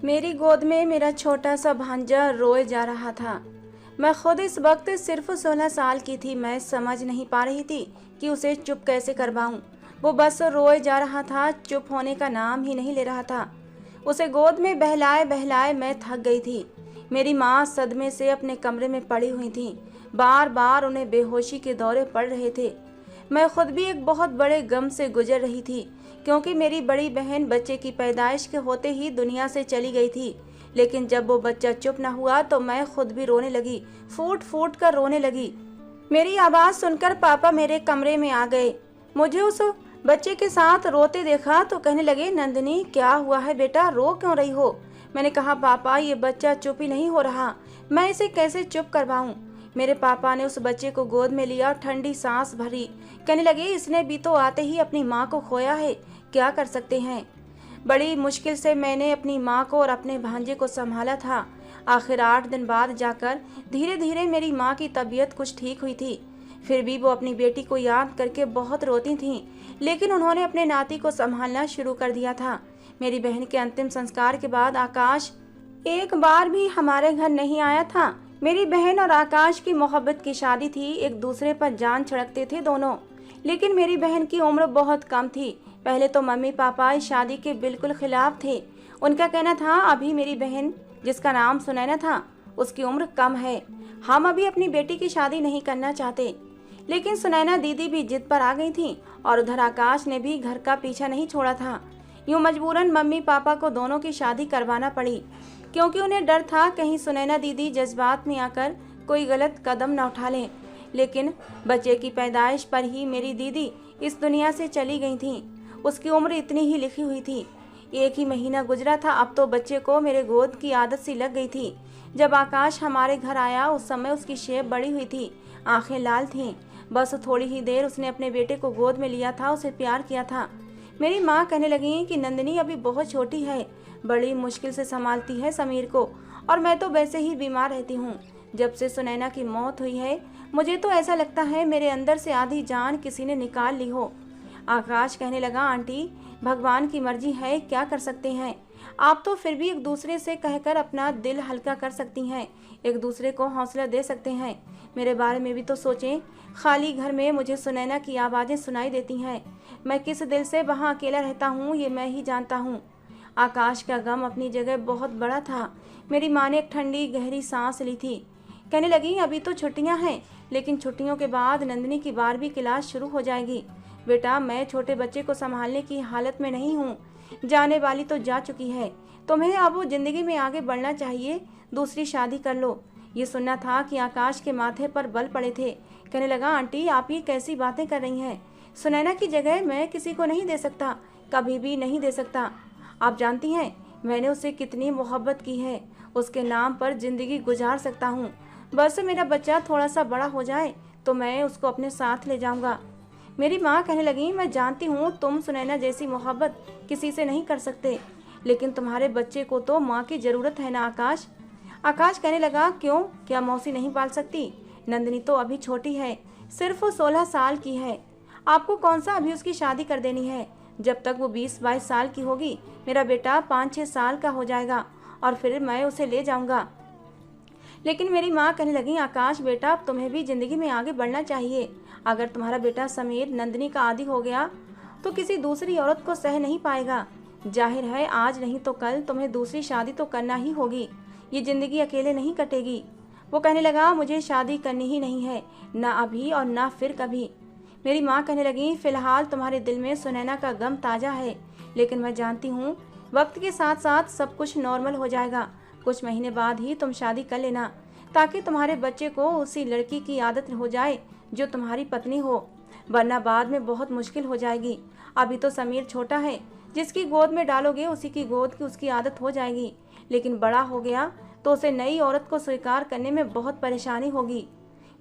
मेरी गोद में मेरा छोटा सा भांजा रोए जा रहा था। मैं खुद इस वक्त सिर्फ 16 साल की थी। मैं समझ नहीं पा रही थी कि उसे चुप कैसे करवाऊं। वो बस रोए जा रहा था, चुप होने का नाम ही नहीं ले रहा था। उसे गोद में बहलाए बहलाए मैं थक गई थी। मेरी माँ सदमे से अपने कमरे में पड़ी हुई थी। बार बार उन्हें बेहोशी के दौरे पड़ रहे थे। मैं खुद भी एक बहुत बड़े गम से गुजर रही थी, क्योंकि मेरी बड़ी बहन बच्चे की पैदाइश के होते ही दुनिया से चली गई थी। लेकिन जब वो बच्चा चुप न हुआ तो मैं खुद भी रोने लगी, फूट फूट कर रोने लगी। मेरी आवाज़ सुनकर पापा मेरे कमरे में आ गए। मुझे उस बच्चे के साथ रोते देखा तो कहने लगे, नंदिनी क्या हुआ है बेटा, रो क्यों रही हो? मैंने कहा, पापा ये बच्चा चुप ही नहीं हो रहा, मैं इसे कैसे चुप करवाऊं? मेरे पापा ने उस बच्चे को गोद में लिया और ठंडी सांस भरी। कहने लगे, इसने भी तो आते ही अपनी माँ को खोया है, क्या कर सकते हैं। बड़ी मुश्किल से मैंने अपनी माँ को और अपने भांजे को संभाला था। आखिर 8 दिन बाद जाकर धीरे धीरे मेरी माँ की तबीयत कुछ ठीक हुई थी। फिर भी वो अपनी बेटी को याद करके बहुत रोती थीं, लेकिन उन्होंने अपने नाती को संभालना शुरू कर दिया था। मेरी बहन के अंतिम संस्कार के बाद आकाश एक बार भी हमारे घर नहीं आया था। मेरी बहन और आकाश की मोहब्बत की शादी थी, एक दूसरे पर जान छिड़कते थे दोनों। लेकिन मेरी बहन की उम्र बहुत कम थी। पहले तो मम्मी पापा इस शादी के बिल्कुल खिलाफ थे। उनका कहना था, अभी मेरी बहन जिसका नाम सुनैना था उसकी उम्र कम है, हम अभी अपनी बेटी की शादी नहीं करना चाहते। लेकिन सुनैना दीदी भी जिद पर आ गई थी और उधर आकाश ने भी घर का पीछा नहीं छोड़ा था। यूं मजबूरन मम्मी पापा को दोनों की शादी करवाना पड़ी, क्योंकि उन्हें डर था कहीं सुनैना दीदी जज्बात में आकर कोई गलत कदम न उठा लें। लेकिन बच्चे की पैदाइश पर ही मेरी दीदी इस दुनिया से चली गई थी। उसकी उम्र इतनी ही लिखी हुई थी। 1 ही महीना गुजरा था, अब तो बच्चे को मेरे गोद की आदत सी लग गई थी। जब आकाश हमारे घर आया उस समय उसकी शेप बड़ी हुई थी, आंखें लाल थीं। बस थोड़ी ही देर उसने अपने बेटे को गोद में लिया था, उसे प्यार किया था। मेरी माँ कहने लगी कि नंदिनी अभी बहुत छोटी है, बड़ी मुश्किल से संभालती है समीर को, और मैं तो वैसे ही बीमार रहती हूँ। जब से सुनैना की मौत हुई है मुझे तो ऐसा लगता है मेरे अंदर से आधी जान किसी ने निकाल ली हो। आकाश कहने लगा, आंटी भगवान की मर्जी है, क्या कर सकते हैं। आप तो फिर भी एक दूसरे से कहकर अपना दिल हल्का कर सकती हैं, एक दूसरे को हौसला दे सकते हैं। मेरे बारे में भी तो सोचें। खाली घर में मुझे सुनैना की आवाज़ें सुनाई देती हैं। मैं किस दिल से वहाँ अकेला रहता हूँ ये मैं ही जानता हूँ। आकाश का गम अपनी जगह बहुत बड़ा था। मेरी माँ ने एक ठंडी गहरी सांस ली थी। कहने लगी, अभी तो छुट्टियाँ हैं, लेकिन छुट्टियों के बाद नंदिनी की 12वीं क्लास शुरू हो जाएगी। बेटा मैं छोटे बच्चे को संभालने की हालत में नहीं हूँ, जाने वाली तो जा चुकी है। तुम्हें अब जिंदगी में आगे बढ़ना चाहिए, दूसरी शादी कर लो। ये सुनना था कि आकाश के माथे पर बल पड़े थे। कहने लगा, आंटी आप ये कैसी बातें कर रही हैं। सुनैना की जगह मैं किसी को नहीं दे सकता, कभी भी नहीं दे सकता। आप जानती हैं मैंने उससे कितनी मोहब्बत की है, उसके नाम पर जिंदगी गुजार सकता हूँ। बस मेरा बच्चा थोड़ा सा बड़ा हो जाए तो मैं उसको अपने साथ ले जाऊँगा। मेरी माँ कहने लगी, मैं जानती हूँ तुम सुनैना जैसी मोहब्बत किसी से नहीं कर सकते, लेकिन तुम्हारे बच्चे को तो माँ की ज़रूरत है ना आकाश। आकाश कहने लगा, क्यों, क्या मौसी नहीं पाल सकती? नंदिनी तो अभी छोटी है, सिर्फ 16 साल की है। आपको कौन सा अभी उसकी शादी कर देनी है? जब तक वो 20-22 साल की होगी मेरा बेटा 5-6 साल का हो जाएगा और फिर मैं उसे ले जाऊंगा। लेकिन मेरी माँ कहने लगी, आकाश बेटा तुम्हें भी जिंदगी में आगे बढ़ना चाहिए। अगर तुम्हारा बेटा समीर नंदिनी का आदी हो गया तो किसी दूसरी औरत को सह नहीं पाएगा। जाहिर है आज नहीं तो कल तुम्हें दूसरी शादी तो करना ही होगी, ये जिंदगी अकेले नहीं कटेगी। वो कहने लगा, मुझे शादी करनी ही नहीं है, ना अभी और ना फिर कभी। मेरी माँ कहने लगी, फिलहाल तुम्हारे दिल में सुनैना का गम ताज़ा है, लेकिन मैं जानती हूँ वक्त के साथ साथ सब कुछ नॉर्मल हो जाएगा। कुछ महीने बाद ही तुम शादी कर लेना, ताकि तुम्हारे बच्चे को उसी लड़की की आदत हो जाए जो तुम्हारी पत्नी हो, वरना बाद में बहुत मुश्किल हो जाएगी। अभी तो समीर छोटा है, जिसकी गोद में डालोगे उसी की गोद की उसकी आदत हो जाएगी, लेकिन बड़ा हो गया तो उसे नई औरत को स्वीकार करने में बहुत परेशानी होगी।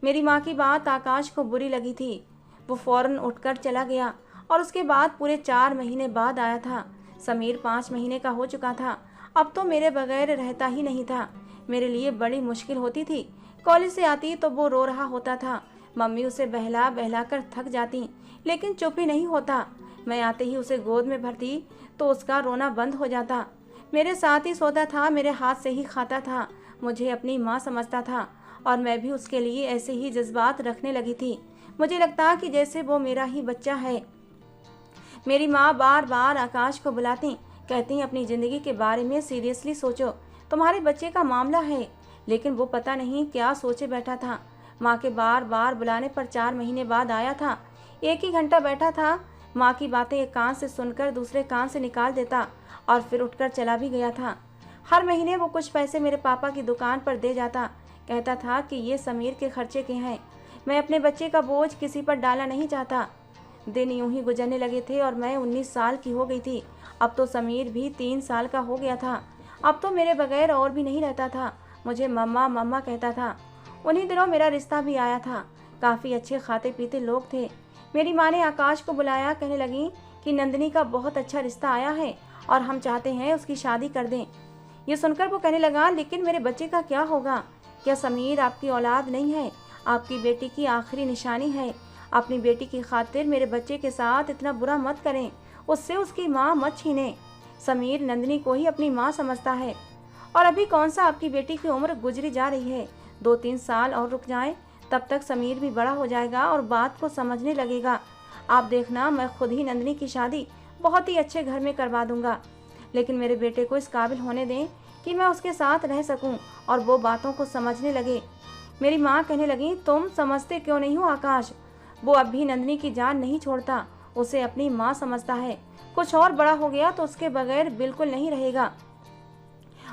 मेरी माँ की बात आकाश को बुरी लगी थी। वो फौरन उठकर चला गया और उसके बाद पूरे 4 महीने बाद आया था। समीर 5 महीने का हो चुका था, अब तो मेरे बगैर रहता ही नहीं था। मेरे लिए बड़ी मुश्किल होती थी। कॉलेज से आती तो वो रो रहा होता था, मम्मी उसे बहला बहला कर थक जाती, लेकिन चुप ही नहीं होता। मैं आते ही उसे गोद में भरती तो उसका रोना बंद हो जाता। मेरे साथ ही सोता था, मेरे हाथ से ही खाता था, मुझे अपनी माँ समझता था और मैं भी उसके लिए ऐसे ही जज्बात रखने लगी थी। मुझे लगता कि जैसे वो मेरा ही बच्चा है। मेरी माँ बार बार आकाश को बुलाती, कहती अपनी ज़िंदगी के बारे में सीरियसली सोचो, तुम्हारे बच्चे का मामला है। लेकिन वो पता नहीं क्या सोचे बैठा था। माँ के बार बार बुलाने पर 4 महीने बाद आया था। 1 ही घंटा बैठा था। माँ की बातें एक कान से सुनकर दूसरे कान से निकाल देता और फिर उठकर चला भी गया था। हर महीने वो कुछ पैसे मेरे पापा की दुकान पर दे जाता। कहता था कि ये समीर के खर्चे के हैं। मैं अपने बच्चे का बोझ किसी पर डालना नहीं चाहता। दिन यूं ही गुजरने लगे थे और मैं 19 साल की हो गई थी। अब तो समीर भी 3 साल का हो गया था। अब तो मेरे बगैर और भी नहीं रहता था। मुझे मम्मा मम्मा कहता था। उन्हीं दिनों मेरा रिश्ता भी आया था। काफ़ी अच्छे खाते पीते लोग थे। मेरी माँ ने आकाश को बुलाया, कहने लगी कि नंदिनी का बहुत अच्छा रिश्ता आया है और हम चाहते हैं उसकी शादी कर दें। ये सुनकर वो कहने लगा, लेकिन मेरे बच्चे का क्या होगा? क्या समीर आपकी औलाद नहीं है? आपकी बेटी की आखिरी निशानी है। अपनी बेटी की खातिर मेरे बच्चे के साथ इतना बुरा मत करें, उससे उसकी माँ मत छीनें। समीर नंदिनी को ही अपनी माँ समझता है और अभी कौन सा आपकी बेटी की उम्र गुजरी जा रही है। 2-3 साल और रुक जाएं, तब तक समीर भी बड़ा हो जाएगा और बात को समझने लगेगा। आप देखना, मैं खुद ही नंदिनी की शादी बहुत ही अच्छे घर में करवा दूंगा। लेकिन मेरे बेटे को इस काबिल होने दें कि मैं उसके साथ रह सकूं और वो बातों को समझने लगे। मेरी माँ कहने लगी, तुम समझते क्यों नहीं हो आकाश? वो अब भी नंदिनी की जान नहीं छोड़ता, उसे अपनी माँ समझता है। कुछ और बड़ा हो गया तो उसके बगैर बिल्कुल नहीं रहेगा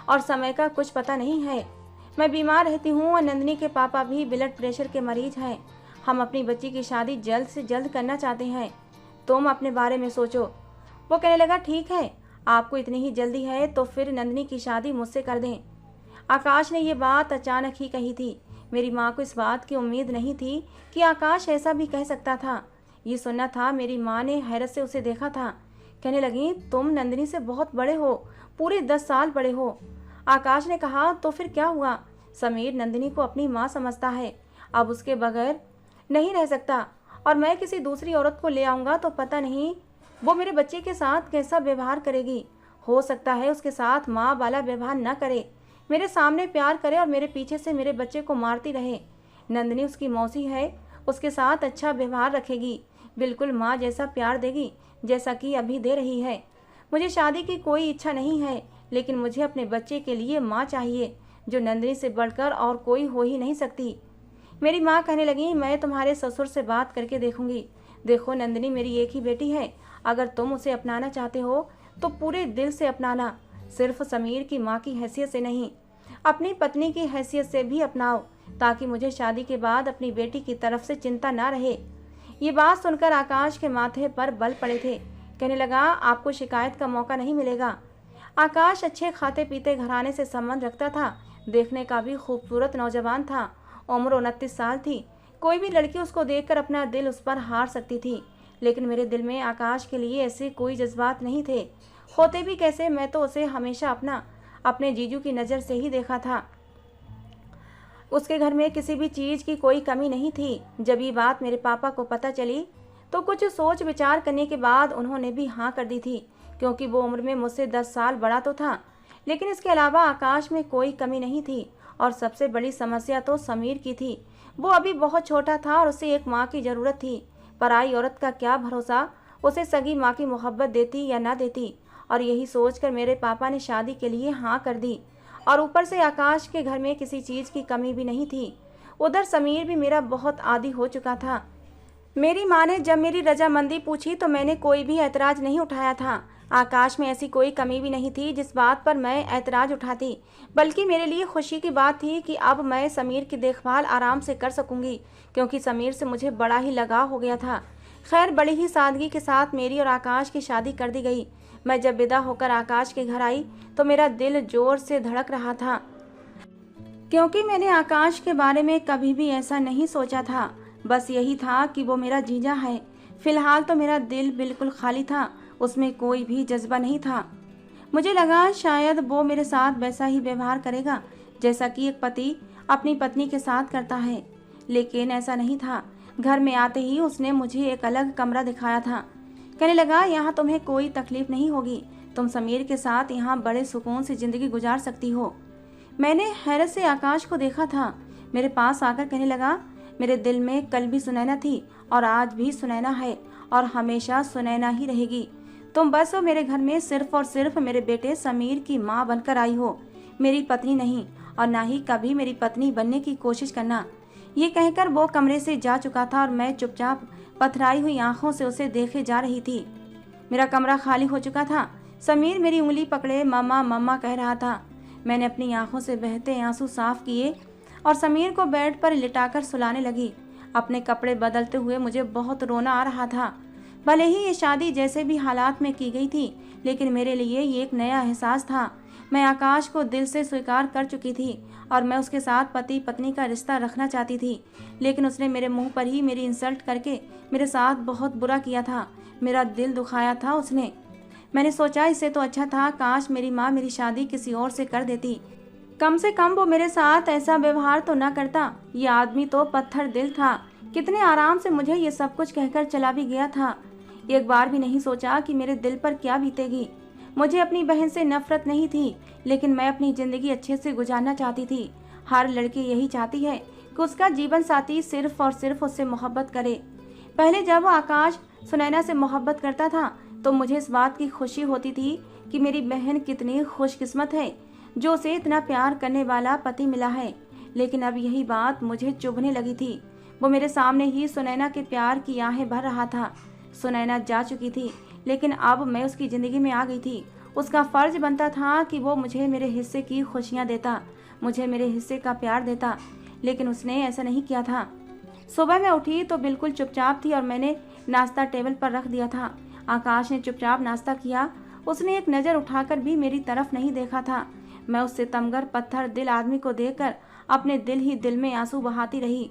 और समय का कुछ पता नहीं है। मैं बीमार रहती हूँ और नंदिनी के पापा भी ब्लड प्रेशर के मरीज हैं। हम अपनी बच्ची की शादी जल्द से जल्द करना चाहते हैं। तुम अपने बारे में सोचो। वो कहने लगा, ठीक है, आपको इतनी ही जल्दी है तो फिर नंदिनी की शादी मुझसे कर दें। आकाश ने ये बात अचानक ही कही थी। मेरी माँ को इस बात की उम्मीद नहीं थी कि आकाश ऐसा भी कह सकता था। ये सुनना था। मेरी माँ ने हैरत से उसे देखा था। कहने लगी, तुम नंदिनी से बहुत बड़े हो, पूरे 10 साल बड़े हो। आकाश ने कहा, तो फिर क्या हुआ? समीर नंदिनी को अपनी माँ समझता है, अब उसके बगैर नहीं रह सकता और मैं किसी दूसरी औरत को ले आऊँगा तो पता नहीं वो मेरे बच्चे के साथ कैसा व्यवहार करेगी। हो सकता है उसके साथ माँ वाला व्यवहार न करे, मेरे सामने प्यार करे और मेरे पीछे से मेरे बच्चे को मारती रहे। नंदिनी उसकी मौसी है, उसके साथ अच्छा व्यवहार रखेगी, बिल्कुल माँ जैसा प्यार देगी जैसा कि अभी दे रही है। मुझे शादी की कोई इच्छा नहीं है, लेकिन मुझे अपने बच्चे के लिए माँ चाहिए जो नंदिनी से बढ़कर और कोई हो ही नहीं सकती। मेरी माँ कहने लगी, मैं तुम्हारे ससुर से बात करके देखूंगी। देखो नंदिनी मेरी एक ही बेटी है, अगर तुम उसे अपनाना चाहते हो तो पूरे दिल से अपनाना, सिर्फ समीर की माँ की हैसियत से नहीं, अपनी पत्नी की हैसियत से भी अपनाओ, ताकि मुझे शादी के बाद अपनी बेटी की तरफ से चिंता ना रहे। ये बात सुनकर आकाश के माथे पर बल पड़े थे। कहने लगा, आपको शिकायत का मौका नहीं मिलेगा। आकाश अच्छे खाते पीते घराने से संबंध रखता था, देखने का भी खूबसूरत नौजवान था। उम्र 29 साल थी। कोई भी लड़की उसको देखकर अपना दिल उस पर हार सकती थी, लेकिन मेरे दिल में आकाश के लिए ऐसे कोई जज्बात नहीं थे। होते भी कैसे, मैं तो उसे हमेशा अपने जीजू की नज़र से ही देखा था। उसके घर में किसी भी चीज़ की कोई कमी नहीं थी। जब ये बात मेरे पापा को पता चली तो कुछ सोच विचार करने के बाद उन्होंने भी हाँ कर दी थी, क्योंकि वो उम्र में मुझसे 10 साल बड़ा तो था, लेकिन इसके अलावा आकाश में कोई कमी नहीं थी। और सबसे बड़ी समस्या तो समीर की थी। वो अभी बहुत छोटा था और उसे एक माँ की ज़रूरत थी। पराई औरत का क्या भरोसा, उसे सगी माँ की मोहब्बत देती या ना देती। और यही सोचकर मेरे पापा ने शादी के लिए हाँ कर दी। और ऊपर से आकाश के घर में किसी चीज़ की कमी भी नहीं थी। उधर समीर भी मेरा बहुत आदी हो चुका था। मेरी माँ ने जब मेरी रजामंदी पूछी तो मैंने कोई भी ऐतराज़ नहीं उठाया था। आकाश में ऐसी कोई कमी भी नहीं थी जिस बात पर मैं ऐतराज़ उठाती, बल्कि मेरे लिए खुशी की बात थी कि अब मैं समीर की देखभाल आराम से कर सकूंगी, क्योंकि समीर से मुझे बड़ा ही लगाव हो गया था। खैर, बड़ी ही सादगी के साथ मेरी और आकाश की शादी कर दी गई। मैं जब विदा होकर आकाश के घर आई तो मेरा दिल जोर से धड़क रहा था, क्योंकि मैंने आकाश के बारे में कभी भी ऐसा नहीं सोचा था। बस यही था कि वो मेरा जीजा है। फिलहाल तो मेरा दिल बिल्कुल खाली था, उसमें कोई भी जज्बा नहीं था। मुझे लगा शायद वो मेरे साथ वैसा ही व्यवहार करेगा जैसा कि एक पति अपनी पत्नी के साथ करता है, लेकिन ऐसा नहीं था। घर में आते ही उसने मुझे एक अलग कमरा दिखाया था। कहने लगा, यहाँ तुम्हें कोई तकलीफ नहीं होगी, तुम समीर के साथ यहाँ बड़े सुकून से ज़िंदगी गुजार सकती हो। मैंने हैरत से आकाश को देखा था। मेरे पास आकर कहने लगा, मेरे दिल में कल भी सुनैना थी और आज भी सुनैना है और हमेशा सुनैना ही रहेगी। तुम बस हो मेरे घर में सिर्फ और सिर्फ मेरे बेटे समीर की माँ बनकर आई हो, मेरी पत्नी नहीं, और ना ही कभी मेरी पत्नी बनने की कोशिश करना। ये कहकर वो कमरे से जा चुका था और मैं चुपचाप पथराई हुई आंखों से उसे देखे जा रही थी। मेरा कमरा खाली हो चुका था। समीर मेरी उंगली पकड़े मम्मा मम्मा कह रहा था। मैंने अपनी आंखों से बहते आंसू साफ किए और समीर को बेड पर लिटाकर सुलाने लगी। अपने कपड़े बदलते हुए मुझे बहुत रोना आ रहा था। भले ही ये शादी जैसे भी हालात में की गई थी, लेकिन मेरे लिए ये एक नया एहसास था। मैं आकाश को दिल से स्वीकार कर चुकी थी और मैं उसके साथ पति पत्नी का रिश्ता रखना चाहती थी, लेकिन उसने मेरे मुंह पर ही मेरी इंसल्ट करके मेरे साथ बहुत बुरा किया था। मेरा दिल दुखाया था उसने। मैंने सोचा इससे तो अच्छा था काश मेरी माँ मेरी शादी किसी और से कर देती। कम से कम वो मेरे साथ ऐसा व्यवहार तो ना करता। ये आदमी तो पत्थर दिल था। कितने आराम से मुझे ये सब कुछ कहकर चला भी गया था। एक बार भी नहीं सोचा कि मेरे दिल पर क्या बीतेगी। मुझे अपनी बहन से नफरत नहीं थी, लेकिन मैं अपनी ज़िंदगी अच्छे से गुजारना चाहती थी। हर लड़की यही चाहती है कि उसका जीवन साथी सिर्फ और सिर्फ उससे मोहब्बत करे। पहले जब आकाश सुनैना से मोहब्बत करता था तो मुझे इस बात की खुशी होती थी कि मेरी बहन कितनी खुशकिस्मत है जो उसे इतना प्यार करने वाला पति मिला है। लेकिन अब यही बात मुझे चुभने लगी थी। वो मेरे सामने ही सुनैना के प्यार की आहें भर रहा था। सुनैना जा चुकी थी, लेकिन अब मैं उसकी ज़िंदगी में आ गई थी। उसका फ़र्ज बनता था कि वो मुझे मेरे हिस्से की खुशियाँ देता, मुझे मेरे हिस्से का प्यार देता, लेकिन उसने ऐसा नहीं किया था। सुबह मैं उठी तो बिल्कुल चुपचाप थी और मैंने नाश्ता टेबल पर रख दिया था। आकाश ने चुपचाप नाश्ता किया। उसने एक नज़र उठाकर भी मेरी तरफ नहीं देखा था। मैं उस सितमगर पत्थर दिल आदमी को देखकर अपने दिल ही दिल में आंसू बहाती रही।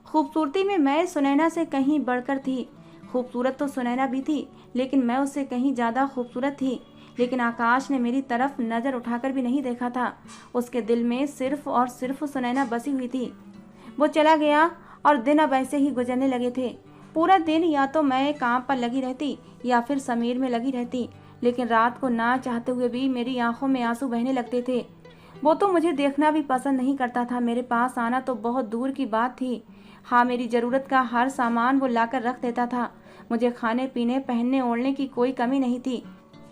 खूबसूरती में मैं सुनैना से कहीं बढ़कर थी। खूबसूरत तो सुनैना भी थी, लेकिन मैं उससे कहीं ज़्यादा खूबसूरत थी। लेकिन आकाश ने मेरी तरफ नज़र उठाकर भी नहीं देखा था। उसके दिल में सिर्फ और सिर्फ सुनैना बसी हुई थी। वो चला गया और दिन अब ऐसे ही गुजरने लगे थे। पूरा दिन या तो मैं काम पर लगी रहती या फिर समीर में लगी रहती, लेकिन रात को ना चाहते हुए भी मेरी आंखों में आंसू बहने लगते थे। वो तो मुझे देखना भी पसंद नहीं करता था। मेरे पास आना तो बहुत दूर की बात थी। हाँ, मेरी ज़रूरत का हर सामान वो लाकर रख देता था। मुझे खाने पीने पहनने ओढ़ने की कोई कमी नहीं थी।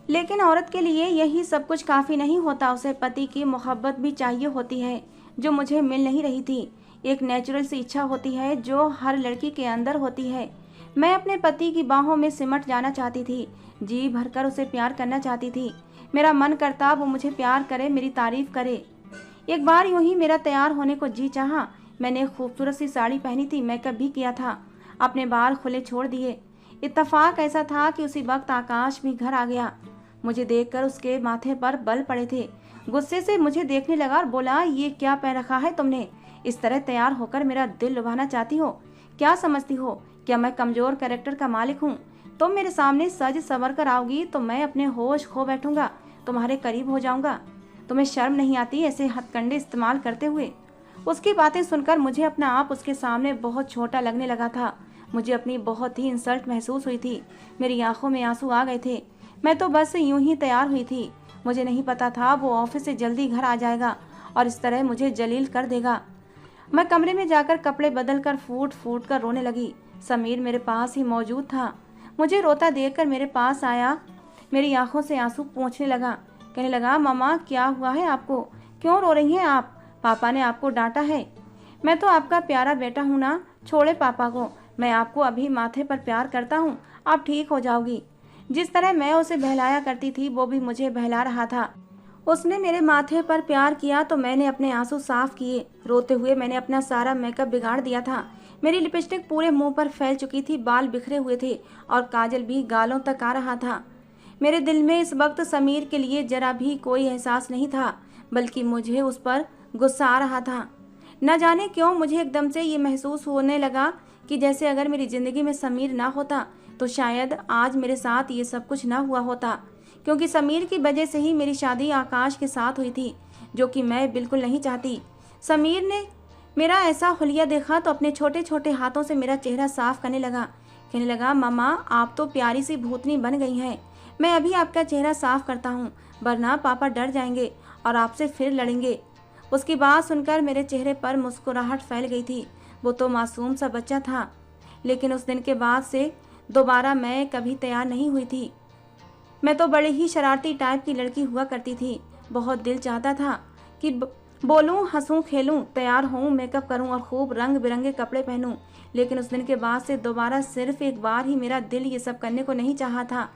लेकिन औरत के लिए यही सब कुछ काफ़ी नहीं होता। उसे पति की मोहब्बत भी चाहिए होती है, जो मुझे मिल नहीं रही थी। एक नेचुरल सी इच्छा होती है जो हर लड़की के अंदर होती है। मैं अपने पति की बाहों में सिमट जाना चाहती थी, जी भरकर उसे प्यार करना चाहती थी। मेरा मन करता वो मुझे प्यार करे, मेरी तारीफ करे। एक बार यूं ही मेरा तैयार होने को जी चाहा। मैंने एक खूबसूरत सी साड़ी पहनी थी, मेकअप भी किया था, अपने बाल खुले छोड़ दिए। इत्तेफाक ऐसा था कि उसी वक्त आकाश भी घर आ गया। मुझे देखकर उसके माथे पर बल पड़े थे। गुस्से से मुझे देखने लगा और बोला, ये क्या पहन रखा है तुमने? इस तरह तैयार होकर मेरा दिल लुभाना चाहती हो? क्या समझती हो? क्या मैं कमज़ोर कैरेक्टर का मालिक हूँ? तुम मेरे सामने सज संवर कर आओगी तो मैं अपने होश खो बैठूंगा, तुम्हारे करीब हो जाऊंगा। तुम्हें शर्म नहीं आती ऐसे हथकंडे इस्तेमाल करते हुए? उसकी बातें सुनकर मुझे अपना आप उसके सामने बहुत छोटा लगने लगा था। मुझे अपनी बहुत ही इंसल्ट महसूस हुई थी। मेरी आंखों में आंसू आ गए थे। मैं तो बस यूं ही तैयार हुई थी। मुझे नहीं पता था वो ऑफिस से जल्दी घर आ जाएगा और इस तरह मुझे जलील कर देगा। मैं कमरे में जाकर कपड़े बदल कर फूट फूट कर रोने लगी। समीर मेरे पास ही मौजूद था। मुझे रोता देखकर मेरे पास आया, मेरी आंखों से आंसू पोंछने लगा। कहने लगा, मामा क्या हुआ है आपको? क्यों रो रही हैं आप? पापा ने आपको डांटा है? मैं तो आपका प्यारा बेटा हूँ ना, छोड़े पापा को। मैं आपको अभी माथे पर प्यार करता हूँ, आप ठीक हो जाओगी। जिस तरह मैं उसे बहलाया करती थी वो भी मुझे बहला रहा था। उसने मेरे माथे पर प्यार किया तो मैंने अपने आंसू साफ किए। रोते हुए मैंने अपना सारा मेकअप बिगाड़ दिया था। मेरी लिपस्टिक पूरे मुंह पर फैल चुकी थी, बाल बिखरे हुए थे और काजल भी गालों तक आ रहा था। मेरे दिल में इस वक्त समीर के लिए जरा भी कोई एहसास नहीं था, बल्कि मुझे उस पर गुस्सा आ रहा था। न जाने क्यों मुझे एकदम से ये महसूस होने लगा कि जैसे अगर मेरी ज़िंदगी में समीर ना होता तो शायद आज मेरे साथ ये सब कुछ ना हुआ होता, क्योंकि समीर की वजह से ही मेरी शादी आकाश के साथ हुई थी, जो कि मैं बिल्कुल नहीं चाहती। समीर ने मेरा ऐसा हुलिया देखा तो अपने छोटे छोटे हाथों से मेरा चेहरा साफ करने लगा। कहने लगा, मामा आप तो प्यारी सी भूतनी बन गई हैं। मैं अभी आपका चेहरा साफ करता हूँ, वरना पापा डर जाएंगे और आपसे फिर लड़ेंगे। उसकी बात सुनकर मेरे चेहरे पर मुस्कुराहट फैल गई थी। वो तो मासूम सा बच्चा था, लेकिन उस दिन के बाद से दोबारा मैं कभी तैयार नहीं हुई थी। मैं तो बड़े ही शरारती टाइप की लड़की हुआ करती थी। बहुत दिल चाहता था कि बोलूं, हंसूं, खेलूं, तैयार होऊं, मेकअप करूं और खूब रंग बिरंगे कपड़े पहनूं। लेकिन उस दिन के बाद से दोबारा सिर्फ एक बार ही मेरा दिल ये सब करने को नहीं चाहा था।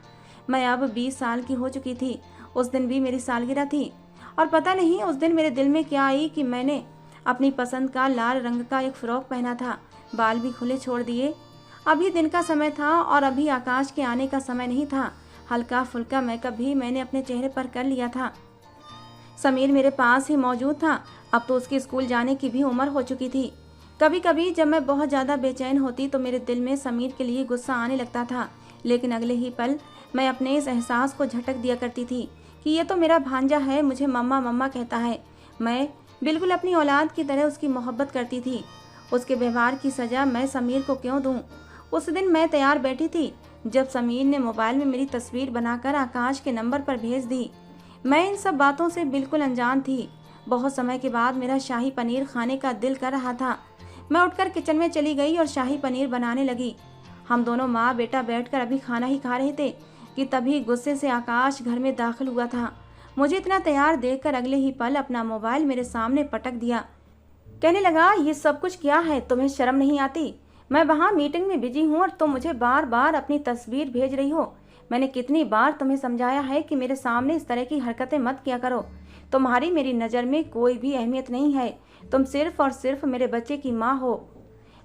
मैं अब 20 साल की हो चुकी थी। उस दिन भी मेरी सालगिरह थी और पता नहीं उस दिन मेरे दिल में क्या आई कि मैंने अपनी पसंद का लाल रंग का एक फ्रॉक पहना था, बाल भी खुले छोड़ दिए। अभी दिन का समय था और अभी आकाश के आने का समय नहीं था। हल्का फुल्का मेकअप भी मैंने अपने चेहरे पर कर लिया था। समीर मेरे पास ही मौजूद था। अब तो उसकी स्कूल जाने की भी उम्र हो चुकी थी। कभी कभी जब मैं बहुत ज़्यादा बेचैन होती तो मेरे दिल में समीर के लिए गुस्सा आने लगता था, लेकिन अगले ही पल मैं अपने इस एहसास को झटक दिया करती थी कि ये तो मेरा भांजा है, मुझे मम्मा मम्मा कहता है। मैं बिल्कुल अपनी औलाद की तरह उसकी मोहब्बत करती थी। उसके व्यवहार की सज़ा मैं समीर को क्यों दूँ? उस दिन मैं तैयार बैठी थी जब समीर ने मोबाइल में मेरी तस्वीर बनाकर आकाश के नंबर पर भेज दी। मैं इन सब बातों से बिल्कुल अनजान थी। बहुत समय के बाद मेरा शाही पनीर खाने का दिल कर रहा था। मैं उठकर किचन में चली गई और शाही पनीर बनाने लगी। हम दोनों माँ बेटा बैठकर अभी खाना ही खा रहे थे कि तभी गुस्से से आकाश घर में दाखिल हुआ था। मुझे इतना तैयार देखकर अगले ही पल अपना मोबाइल मेरे सामने पटक दिया। कहने लगा, ये सब कुछ क्या है? तुम्हें शर्म नहीं आती? मैं वहाँ मीटिंग में बिजी हूँ और तुम मुझे बार बार अपनी तस्वीर भेज रही हो। मैंने कितनी बार तुम्हें समझाया है कि मेरे सामने इस तरह की हरकतें मत किया करो। तुम्हारी मेरी नज़र में कोई भी अहमियत नहीं है। तुम सिर्फ और सिर्फ मेरे बच्चे की माँ हो।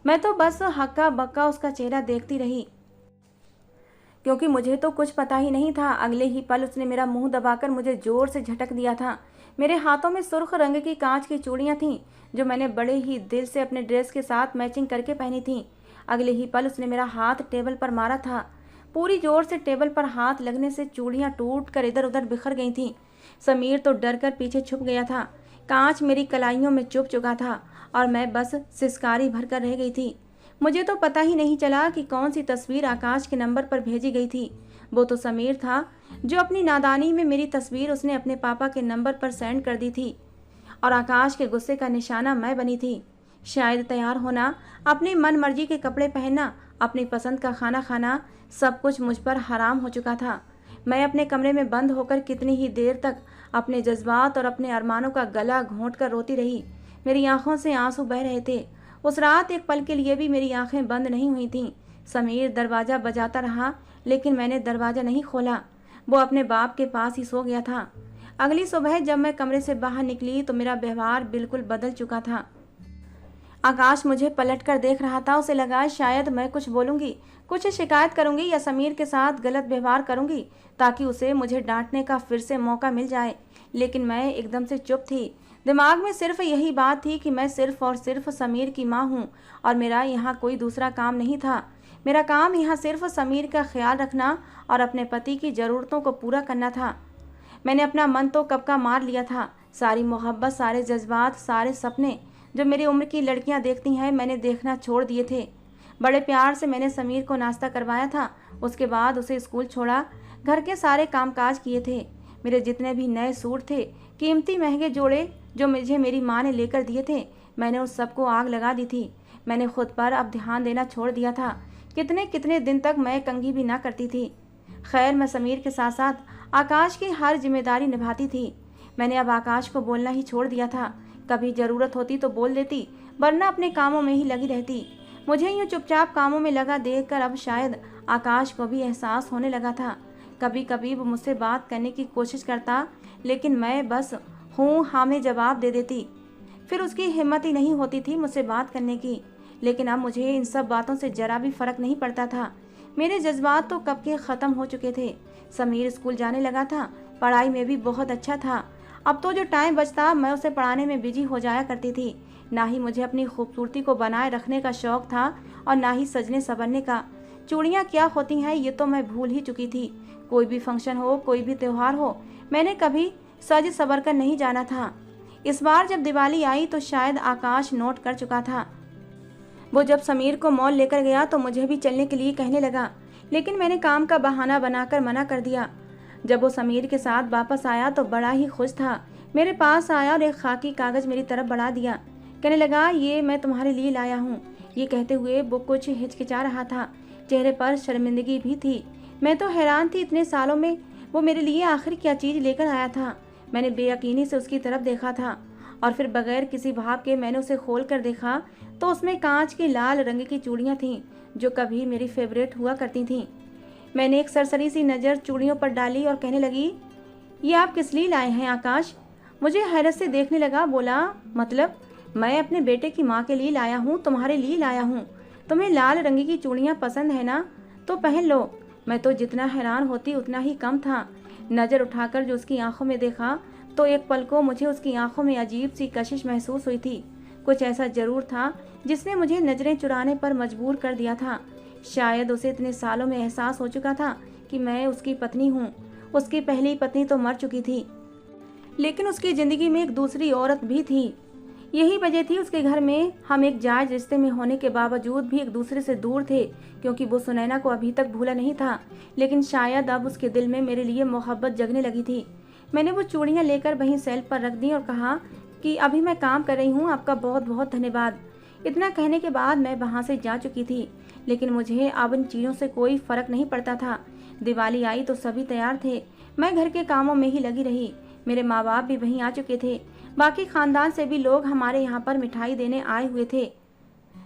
मैं तो बस हक्का बक्का उसका चेहरा देखती रही, क्योंकि मुझे तो कुछ पता ही नहीं था। अगले ही पल उसने मेरा मुंह दबाकर मुझे जोर से झटक दिया था। मेरे हाथों में सुर्ख रंग की कांच की चूड़ियाँ थीं, जो मैंने बड़े ही दिल से अपने ड्रेस के साथ मैचिंग करके पहनी थीं। अगले ही पल उसने मेरा हाथ टेबल पर मारा था। पूरी जोर से टेबल पर हाथ लगने से चूड़ियाँ टूट कर इधर उधर बिखर गई थीं। समीर तो डर कर पीछे छुप गया था। कांच मेरी कलाइयों में चुभ चुका था और मैं बस सिसकारी भर कर रह गई थी। मुझे तो पता ही नहीं चला कि कौन सी तस्वीर आकाश के नंबर पर भेजी गई थी। वो तो समीर था, जो अपनी नादानी में मेरी तस्वीर उसने अपने पापा के नंबर पर सेंड कर दी थी और आकाश के गुस्से का निशाना मैं बनी थी। शायद तैयार होना, अपनी मन मर्जी के कपड़े पहनना, अपनी पसंद का खाना खाना, सब कुछ मुझ पर हराम हो चुका था। मैं अपने कमरे में बंद होकर कितनी ही देर तक अपने जज्बात और अपने अरमानों का गला घोंट कर रोती रही। मेरी आंखों से आंसू बह रहे थे। उस रात एक पल के लिए भी मेरी आंखें बंद नहीं हुई थीं। समीर दरवाज़ा बजाता रहा, लेकिन मैंने दरवाज़ा नहीं खोला। वो अपने बाप के पास ही सो गया था। अगली सुबह जब मैं कमरे से बाहर निकली तो मेरा व्यवहार बिल्कुल बदल चुका था। आकाश मुझे पलट कर देख रहा था। उसे लगा शायद मैं कुछ बोलूँगी, कुछ शिकायत करूँगी या समीर के साथ गलत व्यवहार करूँगी, ताकि उसे मुझे डांटने का फिर से मौका मिल जाए। लेकिन मैं एकदम से चुप थी। दिमाग में सिर्फ यही बात थी कि मैं सिर्फ और सिर्फ समीर की माँ हूँ और मेरा यहाँ कोई दूसरा काम नहीं था। मेरा काम यहाँ सिर्फ समीर का ख्याल रखना और अपने पति की ज़रूरतों को पूरा करना था। मैंने अपना मन तो कब का मार लिया था। सारी मोहब्बत, सारे जज्बात, सारे सपने जो मेरी उम्र की लड़कियां देखती हैं, मैंने देखना छोड़ दिए थे। बड़े प्यार से मैंने समीर को नाश्ता करवाया था। उसके बाद उसे स्कूल छोड़ा, घर के सारे कामकाज किए थे। मेरे जितने भी नए सूट थे, कीमती महंगे जोड़े जो मुझे मेरी माँ ने लेकर दिए थे, मैंने उस सबको आग लगा दी थी। मैंने खुद पर अब ध्यान देना छोड़ दिया था। कितने कितने दिन तक मैं कंघी भी ना करती थी। खैर, मैं समीर के साथ साथ आकाश की हर जिम्मेदारी निभाती थी। मैंने अब आकाश को बोलना ही छोड़ दिया था। कभी ज़रूरत होती तो बोल देती, वरना अपने कामों में ही लगी रहती। मुझे यूँ चुपचाप कामों में लगा देखकर अब शायद आकाश को भी एहसास होने लगा था। कभी कभी वो मुझसे बात करने की कोशिश करता, लेकिन मैं बस हूँ हाँ में जवाब दे देती। फिर उसकी हिम्मत ही नहीं होती थी मुझसे बात करने की। लेकिन अब मुझे इन सब बातों से जरा भी फ़र्क नहीं पड़ता था। मेरे जज्बात तो कब के ख़त्म हो चुके थे। समीर स्कूल जाने लगा था, पढ़ाई में भी बहुत अच्छा था। अब तो जो टाइम बचता मैं उसे पढ़ाने में बिजी हो जाया करती थी। ना ही मुझे अपनी खूबसूरती को बनाए रखने का शौक़ था और ना ही सजने संवरने का। चूड़ियाँ क्या होती हैं ये तो मैं भूल ही चुकी थी। कोई भी फंक्शन हो, कोई भी त्यौहार हो, मैंने कभी सज संवर कर नहीं जाना था। इस बार जब दिवाली आई तो शायद आकाश नोट कर चुका था। वो जब समीर को मॉल लेकर गया तो मुझे भी चलने के लिए कहने लगा, लेकिन मैंने काम का बहाना बनाकर मना कर दिया। जब वो समीर के साथ वापस आया तो बड़ा ही खुश था। मेरे पास आया और एक खाकी कागज मेरी तरफ बढ़ा दिया। कहने लगा, ये मैं तुम्हारे लिए लाया हूँ। ये कहते हुए वो कुछ हिचकिचा रहा था, चेहरे पर शर्मिंदगी भी थी। मैं तो हैरान थी, इतने सालों में वो मेरे लिए आखिर क्या चीज़ लेकर आया था। मैंने बेयकीनी से उसकी तरफ देखा था और फिर बगैर किसी भाव के मैंने उसे खोल कर देखा तो उसमें कांच की लाल रंग की चूड़ियाँ थीं जो कभी मेरी फेवरेट हुआ करती थीं। मैंने एक सरसरी सी नज़र चूड़ियों पर डाली और कहने लगी, ये आप किस लिए लाए हैं आकाश? मुझे हैरत से देखने लगा। बोला, मतलब मैं अपने बेटे की माँ के लिए लाया हूँ, तुम्हारे लिए लाया हूँ। तुम्हें लाल रंग की चूड़ियाँ पसंद है ना, तो पहन लो। मैं तो जितना हैरान होती उतना ही कम था। नज़र उठाकर जो उसकी आंखों में देखा तो एक पल को मुझे उसकी आंखों में अजीब सी कशिश महसूस हुई थी। कुछ ऐसा जरूर था जिसने मुझे नज़रें चुराने पर मजबूर कर दिया था। शायद उसे इतने सालों में एहसास हो चुका था कि मैं उसकी पत्नी हूँ। उसकी पहली पत्नी तो मर चुकी थी, लेकिन उसकी ज़िंदगी में एक दूसरी औरत भी थी। यही वजह थी उसके घर में हम एक जायज रिश्ते में होने के बावजूद भी एक दूसरे से दूर थे, क्योंकि वो सुनैना को अभी तक भूला नहीं था। लेकिन शायद अब उसके दिल में मेरे लिए मोहब्बत जगने लगी थी। मैंने वो चूड़ियाँ लेकर वहीं सेल्फ पर रख दी और कहा कि अभी मैं काम कर रही हूँ, आपका बहुत बहुत धन्यवाद। इतना कहने के बाद मैं वहाँ से जा चुकी थी, लेकिन मुझे अब इन चीज़ों से कोई फ़र्क नहीं पड़ता था। दिवाली आई तो सभी तैयार थे। मैं घर के कामों में ही लगी रही। मेरे माँ बाप भी वहीं आ चुके थे। बाकी खानदान से भी लोग हमारे यहाँ पर मिठाई देने आए हुए थे।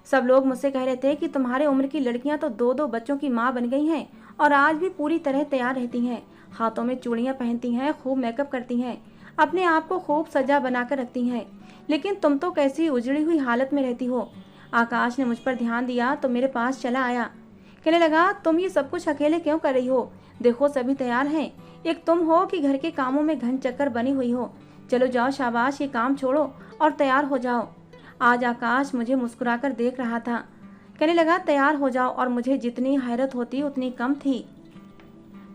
सब लोग मुझसे कह रहे थे कि तुम्हारे उम्र की लड़कियाँ तो 2-2 बच्चों की माँ बन गई हैं और आज भी पूरी तरह तैयार रहती हैं, हाथों में चूड़ियाँ पहनती हैं, खूब मेकअप करती हैं, अपने आप को खूब सजा बनाकर रखती हैं। लेकिन तुम तो कैसी उजड़ी हुई हालत में रहती हो। आकाश ने मुझ पर ध्यान दिया तो मेरे पास चला आया। कहने लगा, तुम ये सब कुछ अकेले क्यों कर रही हो? देखो सभी तैयार हैं। एक तुम हो कि घर के कामों में घन चक्कर बनी हुई हो। चलो जाओ, शाबाश, ये काम छोड़ो और तैयार हो जाओ। आज आकाश मुझे मुस्कुराकर देख रहा था। कहने लगा, तैयार हो जाओ, और मुझे जितनी हैरत होती उतनी कम थी।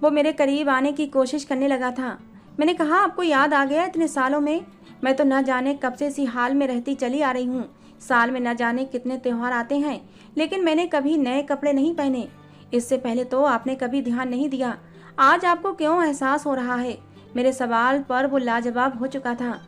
वो मेरे करीब आने की कोशिश करने लगा था। मैंने कहा, आपको याद आ गया इतने सालों में? मैं तो न जाने कब से इसी हाल में रहती चली आ रही हूँ। साल में न जाने कितने त्यौहार आते हैं, लेकिन मैंने कभी नए कपड़े नहीं पहने। इससे पहले तो आपने कभी ध्यान नहीं दिया। आज आपको क्यों एहसास हो रहा है? मेरे सवाल पर वो लाजवाब हो चुका था।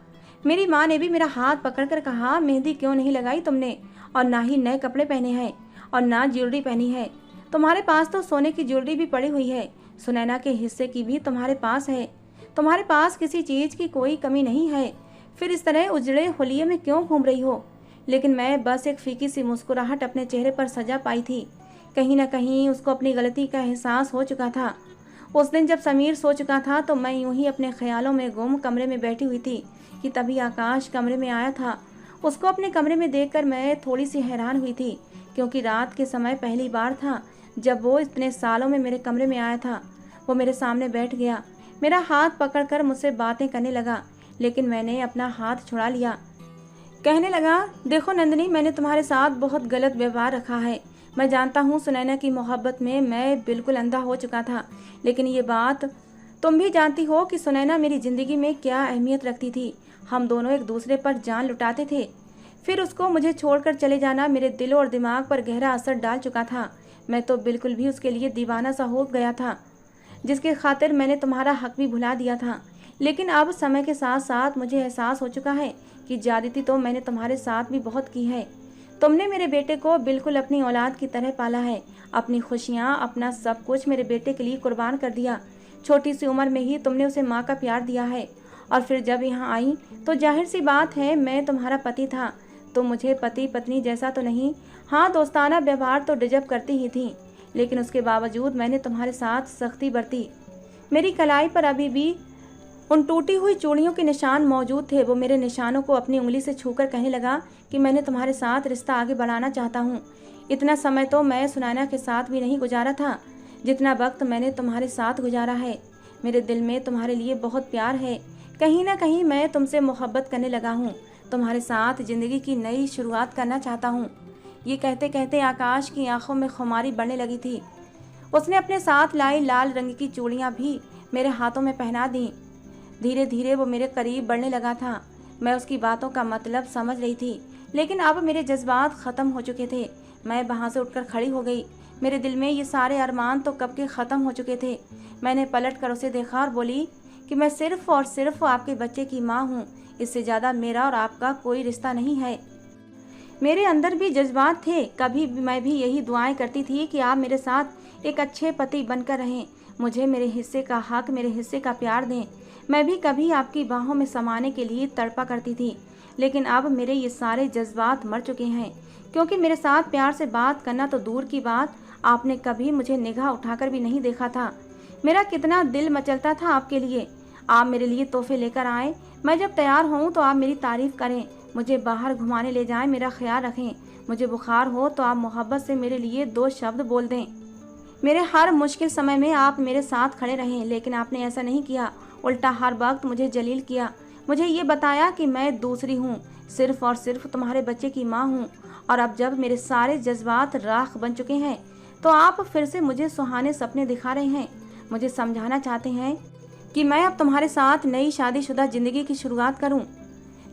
मेरी माँ ने भी मेरा हाथ पकड़कर कहा, मेहंदी क्यों नहीं लगाई तुमने, और ना ही नए कपड़े पहने हैं और ना ज्वेलरी पहनी है। तुम्हारे पास तो सोने की ज्वेलरी भी पड़ी हुई है, सुनैना के हिस्से की भी तुम्हारे पास है। तुम्हारे पास किसी चीज़ की कोई कमी नहीं है, फिर इस तरह उजड़े होलिये में क्यों घूम रही हो? लेकिन मैं बस एक फीकी सी मुस्कुराहट अपने चेहरे पर सजा पाई थी। कहीं ना कहीं उसको अपनी गलती का एहसास हो चुका था। उस दिन जब समीर सो चुका था तो मैं यूं ही अपने ख्यालों में गुम कमरे में बैठी हुई थी कि तभी आकाश कमरे में आया था। उसको अपने कमरे में देखकर मैं थोड़ी सी हैरान हुई थी, क्योंकि रात के समय पहली बार था जब वो इतने सालों में मेरे कमरे में आया था। वो मेरे सामने बैठ गया, मेरा हाथ पकड़कर मुझसे बातें करने लगा, लेकिन मैंने अपना हाथ छुड़ा लिया। कहने लगा, देखो नंदिनी, मैंने तुम्हारे साथ बहुत गलत व्यवहार रखा है। मैं जानता हूँ सुनैना की मोहब्बत में मैं बिल्कुल अंधा हो चुका था, लेकिन ये बात तुम भी जानती हो कि सुनैना मेरी ज़िंदगी में क्या अहमियत रखती थी। हम दोनों एक दूसरे पर जान लुटाते थे। फिर उसको मुझे छोड़कर चले जाना मेरे दिल और दिमाग पर गहरा असर डाल चुका था। मैं तो बिल्कुल भी उसके लिए दीवाना सा हो गया था, जिसके खातिर मैंने तुम्हारा हक भी भुला दिया था। लेकिन अब समय के साथ साथ मुझे एहसास हो चुका है कि ज्यादती तो मैंने तुम्हारे साथ भी बहुत की है। तुमने मेरे बेटे को बिल्कुल अपनी औलाद की तरह पाला है। अपनी खुशियाँ, अपना सब कुछ मेरे बेटे के लिए कुर्बान कर दिया। छोटी सी उम्र में ही तुमने उसे माँ का प्यार दिया है, और फिर जब यहाँ आई तो जाहिर सी बात है मैं तुम्हारा पति था। तुम मुझे पति पत्नी जैसा तो नहीं, हाँ दोस्ताना व्यवहार तो डिजर्व करती ही थी, लेकिन उसके बावजूद मैंने तुम्हारे साथ सख्ती बरती। मेरी कलाई पर अभी भी उन टूटी हुई चूड़ियों के निशान मौजूद थे। वो मेरे निशानों को अपनी उंगली से छूकर कहने लगा कि मैंने तुम्हारे साथ रिश्ता आगे बढ़ाना चाहता हूँ। इतना समय तो मैं सुनैना के साथ भी नहीं गुजारा था जितना वक्त मैंने तुम्हारे साथ गुजारा है। मेरे दिल में तुम्हारे लिए बहुत प्यार है। कहीं ना कहीं मैं तुमसे मोहब्बत करने लगा हूँ। तुम्हारे साथ ज़िंदगी की नई शुरुआत करना चाहता हूँ। ये कहते कहते आकाश की आंखों में खुमारी बढ़ने लगी थी। उसने अपने साथ लाई लाल रंग की चूड़ियाँ भी मेरे हाथों में पहना दी। धीरे धीरे वो मेरे करीब बढ़ने लगा था। मैं उसकी बातों का मतलब समझ रही थी, लेकिन अब मेरे जज्बात ख़त्म हो चुके थे। मैं वहाँ से उठकर खड़ी हो गई। मेरे दिल में ये सारे अरमान तो कब के ख़त्म हो चुके थे। मैंने पलट कर उसे देखा और बोली कि मैं सिर्फ और सिर्फ आपके बच्चे की माँ हूँ। इससे ज़्यादा मेरा और आपका कोई रिश्ता नहीं है। मेरे अंदर भी जज्बात थे। कभी मैं भी यही दुआएं करती थी कि आप मेरे साथ एक अच्छे पति बनकर रहें, मुझे मेरे हिस्से का हक, मेरे हिस्से का प्यार दें। मैं भी कभी आपकी बाहों में समाने के लिए तड़पा करती थी, लेकिन अब मेरे ये सारे जज्बात मर चुके हैं, क्योंकि मेरे साथ प्यार से बात करना तो दूर की बात, आपने कभी मुझे निगाह उठाकर भी नहीं देखा था। मेरा कितना दिल मचलता था आपके लिए। आप मेरे लिए तोहफे लेकर आए। मैं जब तैयार हूँ तो आप मेरी तारीफ करें, मुझे बाहर घुमाने ले जाएं, मेरा ख्याल रखें। मुझे बुखार हो तो आप मोहब्बत से मेरे लिए 2 शब्द बोल दें। मेरे हर मुश्किल समय में आप मेरे साथ खड़े रहें, लेकिन आपने ऐसा नहीं किया। उल्टा हर वक्त मुझे जलील किया। मुझे ये बताया कि मैं दूसरी हूँ, सिर्फ और सिर्फ तुम्हारे बच्चे की माँ हूँ। और अब जब मेरे सारे जज्बात राख बन चुके हैं तो आप फिर से मुझे सुहाने सपने दिखा रहे हैं। मुझे समझाना चाहते हैं कि मैं अब तुम्हारे साथ नई शादीशुदा ज़िंदगी की शुरुआत करूं।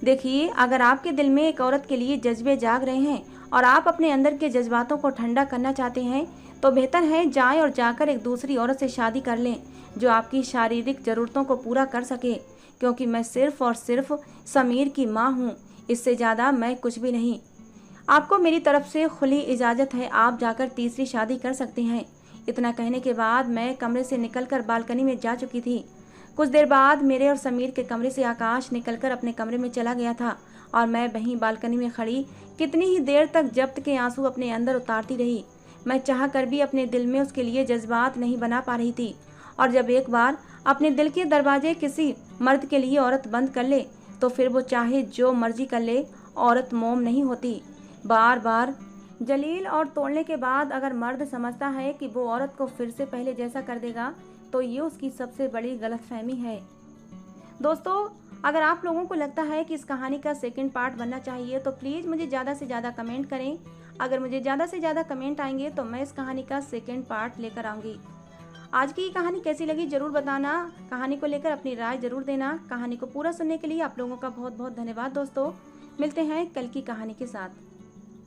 देखिए, अगर आपके दिल में एक औरत के लिए जज्बे जाग रहे हैं और आप अपने अंदर के जज्बातों को ठंडा करना चाहते हैं तो बेहतर है जाएं और जाकर एक दूसरी औरत से शादी कर लें जो आपकी शारीरिक ज़रूरतों को पूरा कर सके, क्योंकि मैं सिर्फ और सिर्फ समीर की माँ हूँ। इससे ज़्यादा मैं कुछ भी नहीं। आपको मेरी तरफ से खुली इजाज़त है, आप जाकर तीसरी शादी कर सकते हैं। इतना कहने के बाद मैं कमरे से निकलकर बालकनी में जा चुकी थी। कुछ देर बाद मेरे और समीर के कमरे से आकाश निकलकर अपने कमरे में चला गया था और मैं वहीं बालकनी में खड़ी कितनी ही देर तक जब्त के आंसू अपने अंदर उतारती रही। मैं चाह कर भी अपने दिल में उसके लिए जज्बात नहीं बना पा रही थी। और जब एक बार अपने दिल के दरवाजे किसी मर्द के लिए औरत बंद कर ले तो फिर वो चाहे जो मर्जी कर ले, औरत मोम नहीं होती। बार बार जलील और तोड़ने के बाद अगर मर्द समझता है कि वो औरत को फिर से पहले जैसा कर देगा तो ये उसकी सबसे बड़ी गलतफहमी है। दोस्तों, अगर आप लोगों को लगता है कि इस कहानी का सेकंड पार्ट बनना चाहिए तो प्लीज़ मुझे ज़्यादा से ज़्यादा कमेंट करें। अगर मुझे ज़्यादा से ज़्यादा कमेंट आएंगे तो मैं इस कहानी का सेकंड पार्ट लेकर आऊँगी। आज की कहानी कैसी लगी ज़रूर बताना। कहानी को लेकर अपनी राय ज़रूर देना। कहानी को पूरा सुनने के लिए आप लोगों का बहुत बहुत धन्यवाद। दोस्तों, मिलते हैं कल की कहानी के साथ।